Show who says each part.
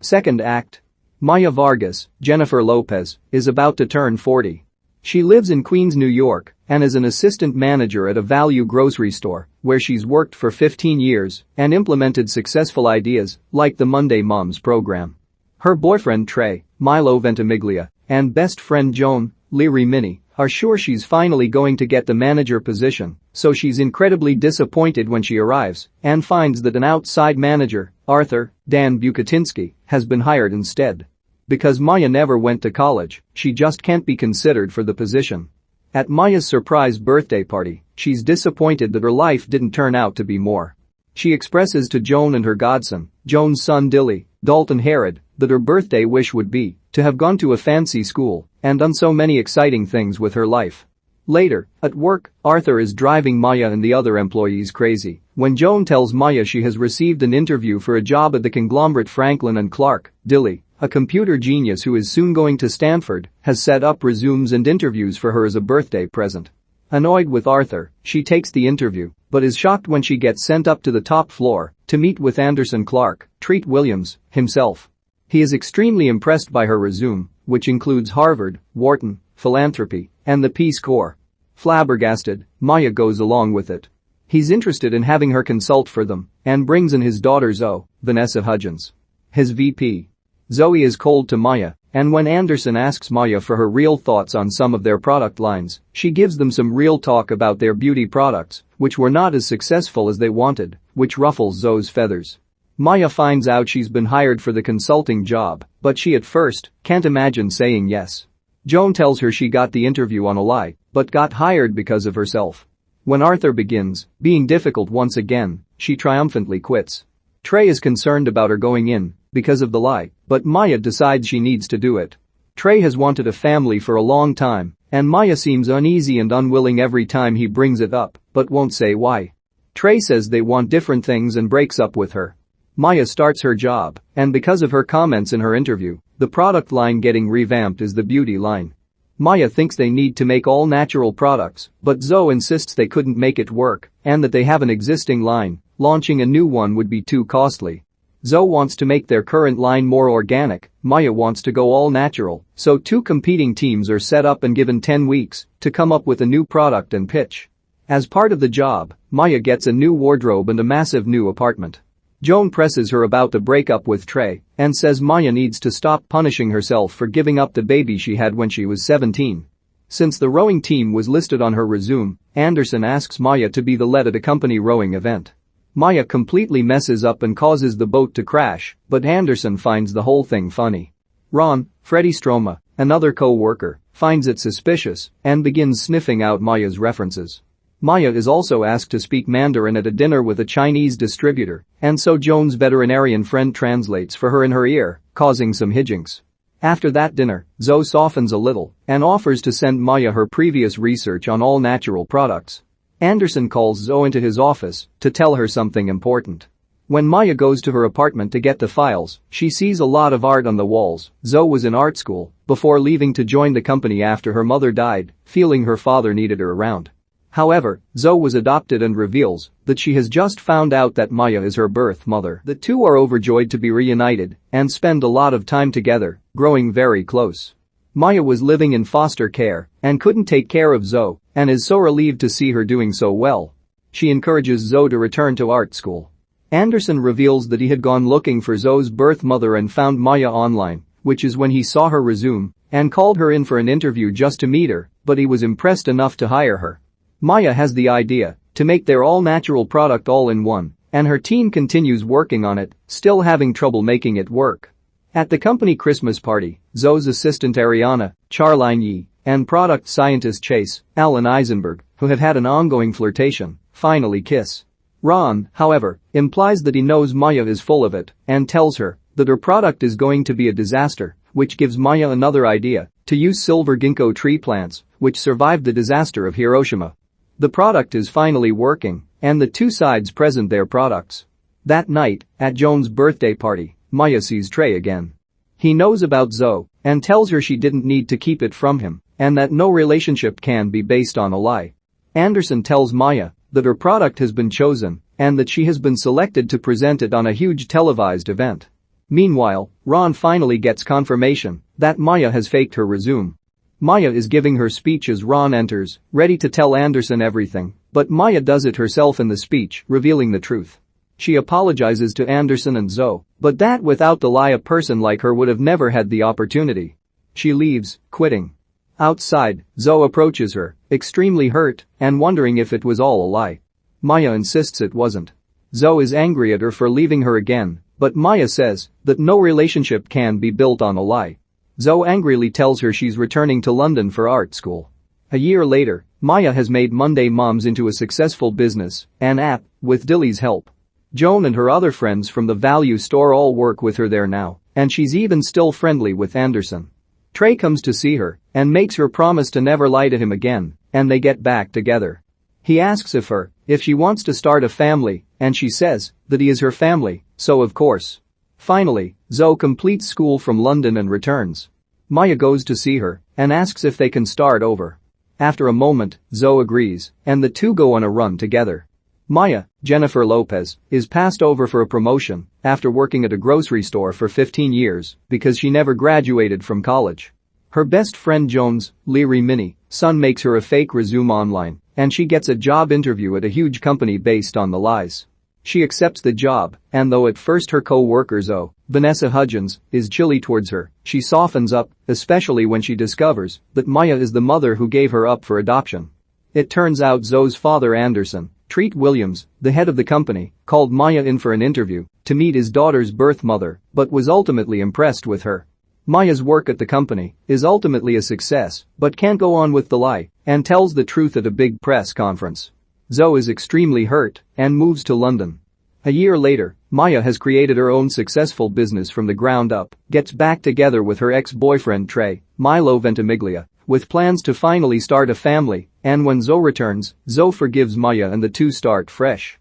Speaker 1: Second act. Maya Vargas, Jennifer Lopez, is about to turn 40. She lives in Queens, New York, and is an assistant manager at a value grocery store where she's worked for 15 years and implemented successful ideas like the Monday Moms program. Her boyfriend Trey, Milo Ventimiglia, and best friend Joan, Leah Remini, are sure she's finally going to get the manager position, so she's incredibly disappointed when she arrives and finds that an outside manager, Arthur Dan Bukatinsky, has been hired instead. Because Maya never went to college, she just can't be considered for the position. At Maya's surprise birthday party, she's disappointed that her life didn't turn out to be more. She expresses to Joan and her godson, Joan's son Dalton Herod, that her birthday wish would be to have gone to a fancy school and done so many exciting things with her life. Later, at work, Arthur is driving Maya and the other employees crazy when Joan tells Maya she has received an interview for a job at the conglomerate Franklin & Clark. Dilly, a computer genius who is soon going to Stanford, has set up resumes and interviews for her as a birthday present. Annoyed with Arthur, she takes the interview, but is shocked when she gets sent up to the top floor to meet with Anderson Clark, Treat Williams, himself. He is extremely impressed by her resume, which includes Harvard, Wharton, philanthropy, and the Peace Corps. Flabbergasted, Maya goes along with it. He's interested in having her consult for them and brings in his daughter Vanessa Hudgens. His VP. Zoe is cold to Maya, and when Anderson asks Maya for her real thoughts on some of their product lines, she gives them some real talk about their beauty products, which were not as successful as they wanted, which ruffles Zoe's feathers. Maya finds out she's been hired for the consulting job, but she at first can't imagine saying yes. Joan tells her she got the interview on a lie, but got hired because of herself. When Arthur begins being difficult once again, she triumphantly quits. Trey is concerned about her going in because of the lie, but Maya decides she needs to do it. Trey has wanted a family for a long time, and Maya seems uneasy and unwilling every time he brings it up, but won't say why. Trey says they want different things and breaks up with her. Maya starts her job, and because of her comments in her interview, the product line getting revamped is the beauty line. Maya thinks they need to make all natural products, but Zoe insists they couldn't make it work and that they have an existing line, launching a new one would be too costly. Zoe wants to make their current line more organic, Maya wants to go all natural, so two competing teams are set up and given 10 weeks to come up with a new product and pitch. As part of the job, Maya gets a new wardrobe and a massive new apartment. Joan presses her about the breakup with Trey and says Maya needs to stop punishing herself for giving up the baby she had when she was 17. Since the rowing team was listed on her resume, Anderson asks Maya to be the lead at a company rowing event. Maya completely messes up and causes the boat to crash, but Anderson finds the whole thing funny. Ron, Freddie Stroma, another co-worker, finds it suspicious and begins sniffing out Maya's references. Maya is also asked to speak Mandarin at a dinner with a Chinese distributor, and so Joan's veterinarian friend translates for her in her ear, causing some hijinks. After that dinner, Zoe softens a little and offers to send Maya her previous research on all natural products. Anderson calls Zoe into his office to tell her something important. When Maya goes to her apartment to get the files, she sees a lot of art on the walls. Zoe was in art school before leaving to join the company after her mother died, feeling her father needed her around. However, Zoe was adopted and reveals that she has just found out that Maya is her birth mother. The two are overjoyed to be reunited and spend a lot of time together, growing very close. Maya was living in foster care and couldn't take care of Zoe and is so relieved to see her doing so well. She encourages Zoe to return to art school. Anderson reveals that he had gone looking for Zoe's birth mother and found Maya online, which is when he saw her resume and called her in for an interview just to meet her, but he was impressed enough to hire her. Maya has the idea to make their all-natural product all-in-one, and her team continues working on it, still having trouble making it work. At the company Christmas party, Zoe's assistant Ariana, Charlyne, and product scientist Chase, Alan Aisenberg, who have had an ongoing flirtation, finally kiss. Ron, however, implies that he knows Maya is full of it and tells her that her product is going to be a disaster, which gives Maya another idea to use silver ginkgo tree plants, which survived the disaster of Hiroshima. The product is finally working, and the two sides present their products. That night, at Joan's birthday party, Maya sees Trey again. He knows about Zoe and tells her she didn't need to keep it from him and that no relationship can be based on a lie. Anderson tells Maya that her product has been chosen and that she has been selected to present it on a huge televised event. Meanwhile, Ron finally gets confirmation that Maya has faked her resume. Maya is giving her speech as Ron enters, ready to tell Anderson everything, but Maya does it herself in the speech, revealing the truth. She apologizes to Anderson and Zoe, but that without the lie a person like her would have never had the opportunity. She leaves, quitting. Outside, Zoe approaches her, extremely hurt and wondering if it was all a lie. Maya insists it wasn't. Zoe is angry at her for leaving her again, but Maya says that no relationship can be built on a lie. Zoe angrily tells her she's returning to London for art school. A year later, Maya has made Monday Moms into a successful business, an app, with Dilly's help. Joan and her other friends from the value store all work with her there now, and she's even still friendly with Anderson. Trey comes to see her and makes her promise to never lie to him again, and they get back together. He asks if she wants to start a family, and she says that he is her family, so of course. Finally, Zoe completes school from London and returns. Maya goes to see her and asks if they can start over. After a moment, Zoe agrees, and the two go on a run together. Maya, Jennifer Lopez, is passed over for a promotion after working at a grocery store for 15 years because she never graduated from college. Her best friend Joan's, Leah Remini, son makes her a fake resume online, and she gets a job interview at a huge company based on the lies. She accepts the job, and though at first her co-worker Zoe, Vanessa Hudgens, is chilly towards her, she softens up, especially when she discovers that Maya is the mother who gave her up for adoption. It turns out Zoe's father Anderson, Treat Williams, the head of the company, called Maya in for an interview to meet his daughter's birth mother, but was ultimately impressed with her. Maya's work at the company is ultimately a success, but can't go on with the lie and tells the truth at a big press conference. Zoe is extremely hurt and moves to London. A year later, Maya has created her own successful business from the ground up, gets back together with her ex-boyfriend Trey, Milo Ventimiglia, with plans to finally start a family, and when Zoe returns, Zoe forgives Maya and the two start fresh.